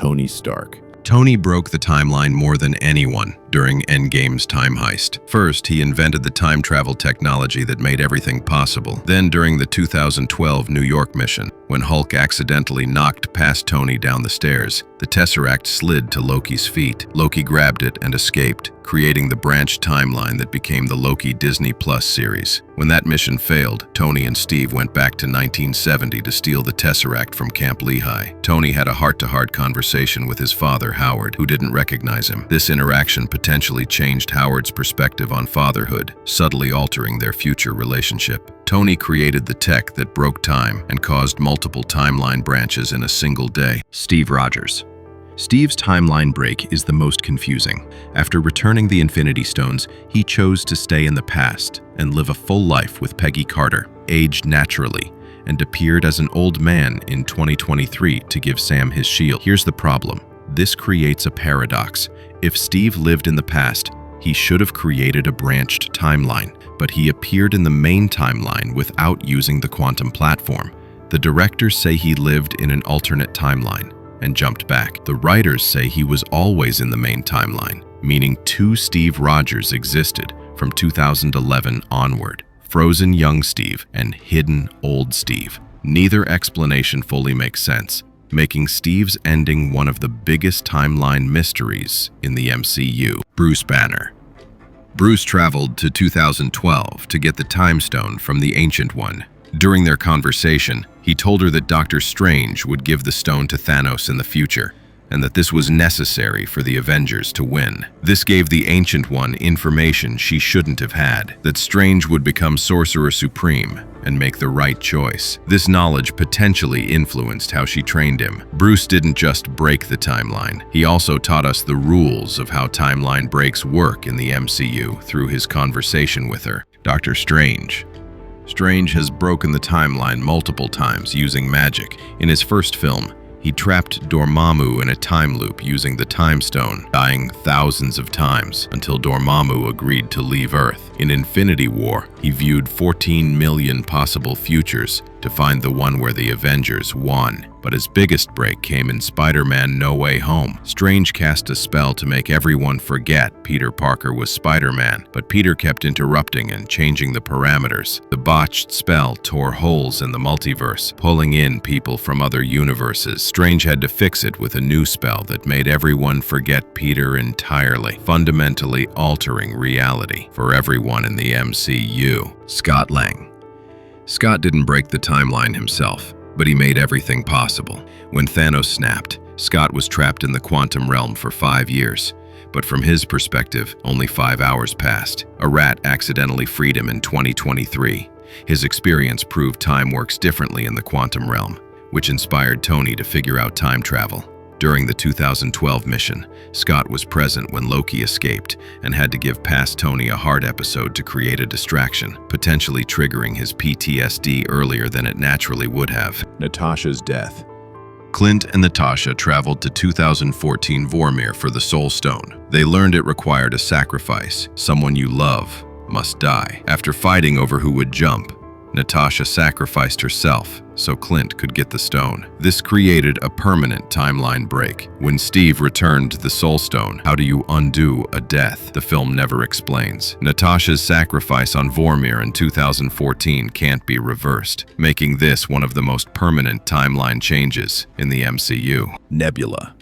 Tony Stark. Tony broke the timeline more than anyone during Endgame's time heist. First, he invented the time travel technology that made everything possible. Then, during the 2012 New York mission, when Hulk accidentally knocked past Tony down the stairs, the Tesseract slid to Loki's feet. Loki grabbed it and escaped, creating the branched timeline that became the Loki Disney Plus series. When that mission failed, Tony and Steve went back to 1970 to steal the Tesseract from Camp Lehigh. Tony had a heart-to-heart conversation with his father, Howard, who didn't recognize him. This interaction potentially changed Howard's perspective on fatherhood, subtly altering their future relationship. Tony created the tech that broke time and caused multiple timeline branches in a single day. Steve Rogers. Steve's timeline break is the most confusing. After returning the Infinity Stones, he chose to stay in the past and live a full life with Peggy Carter, aged naturally, and appeared as an old man in 2023 to give Sam his shield. Here's the problem. This creates a paradox. If Steve lived in the past, he should have created a branched timeline, but he appeared in the main timeline without using the quantum platform. The directors say he lived in an alternate timeline and jumped back. The writers say he was always in the main timeline, meaning two Steve Rogers existed from 2011 onward: frozen young Steve and hidden old Steve. Neither explanation fully makes sense, making Steve's ending one of the biggest timeline mysteries in the MCU. Bruce Banner. Bruce traveled to 2012 to get the Time Stone from the Ancient One. During their conversation, he told her that Doctor Strange would give the stone to Thanos in the future, and that this was necessary for the Avengers to win. This gave the Ancient One information she shouldn't have had, that Strange would become Sorcerer Supreme and make the right choice. This knowledge potentially influenced how she trained him. Bruce didn't just break the timeline, he also taught us the rules of how timeline breaks work in the MCU through his conversation with her. Doctor Strange. Strange has broken the timeline multiple times using magic. In his first film, he trapped Dormammu in a time loop using the Time Stone, dying thousands of times until Dormammu agreed to leave Earth. In Infinity War, he viewed 14 million possible futures to find the one where the Avengers won. But his biggest break came in Spider-Man No Way Home. Strange cast a spell to make everyone forget Peter Parker was Spider-Man, but Peter kept interrupting and changing the parameters. The botched spell tore holes in the multiverse, pulling in people from other universes. Strange had to fix it with a new spell that made everyone forget Peter entirely, fundamentally altering reality for everyone in the MCU. Scott Lang. Scott didn't break the timeline himself, but he made everything possible. When Thanos snapped, Scott was trapped in the quantum realm for 5 years. But from his perspective, only 5 hours passed. A rat accidentally freed him in 2023. His experience proved time works differently in the quantum realm, which inspired Tony to figure out time travel. During the 2012 mission, Scott was present when Loki escaped and had to give past Tony a heart episode to create a distraction, potentially triggering his PTSD earlier than it naturally would have. Natasha's death. Clint and Natasha traveled to 2014 Vormir for the Soul Stone. They learned it required a sacrifice. Someone you love must die. After fighting over who would jump, Natasha sacrificed herself so Clint could get the stone. This created a permanent timeline break. When Steve returned the Soul Stone, how do you undo a death? The film never explains. Natasha's sacrifice on Vormir in 2014 can't be reversed, making this one of the most permanent timeline changes in the MCU. Nebula.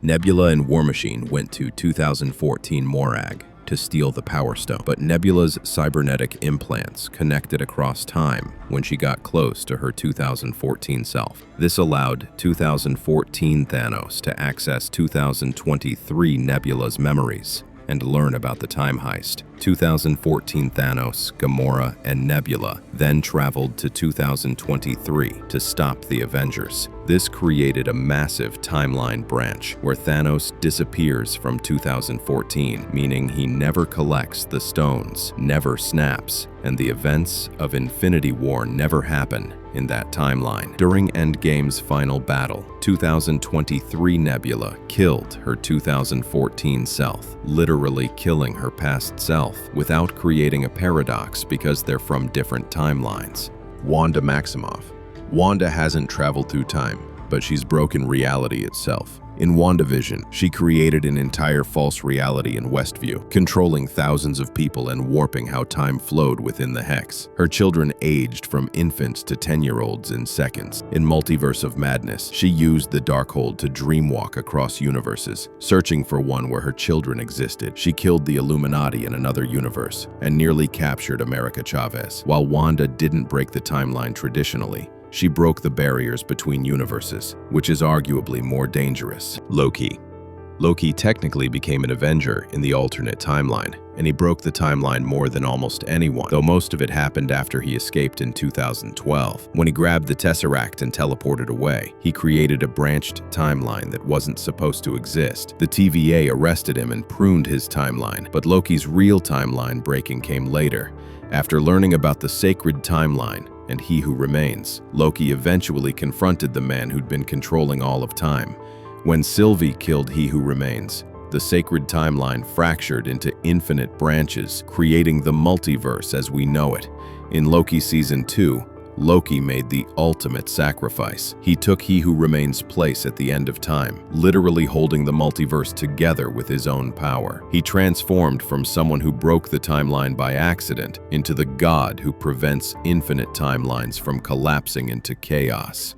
Nebula and War Machine went to 2014 Morag to steal the Power Stone, but Nebula's cybernetic implants connected across time when she got close to her 2014 self. This allowed 2014 Thanos to access 2023 Nebula's memories and learn about the time heist. 2014 Thanos, Gamora, and Nebula then traveled to 2023 to stop the Avengers. This created a massive timeline branch where Thanos disappears from 2014, meaning he never collects the stones, never snaps, and the events of Infinity War never happen in that timeline. During Endgame's final battle, 2023 Nebula killed her 2014 self, literally killing her past self without creating a paradox because they're from different timelines. Wanda Maximoff. Wanda hasn't traveled through time, but she's broken reality itself. In WandaVision, she created an entire false reality in Westview, controlling thousands of people and warping how time flowed within the hex. Her children aged from infants to 10-year-olds in seconds. In Multiverse of Madness, she used the Darkhold to dreamwalk across universes, searching for one where her children existed. She killed the Illuminati in another universe and nearly captured America Chavez. While Wanda didn't break the timeline traditionally, she broke the barriers between universes, which is arguably more dangerous. Loki. Loki technically became an Avenger in the alternate timeline, and he broke the timeline more than almost anyone, though most of it happened after he escaped in 2012. When he grabbed the Tesseract and teleported away, he created a branched timeline that wasn't supposed to exist. The TVA arrested him and pruned his timeline, but Loki's real timeline breaking came later. After learning about the sacred timeline and He Who Remains, Loki eventually confronted the man who'd been controlling all of time. When Sylvie killed He Who Remains, the sacred timeline fractured into infinite branches, creating the multiverse as we know it. In Loki Season 2, Loki made the ultimate sacrifice. He took He Who Remains' place at the end of time, literally holding the multiverse together with his own power. He transformed from someone who broke the timeline by accident into the god who prevents infinite timelines from collapsing into chaos.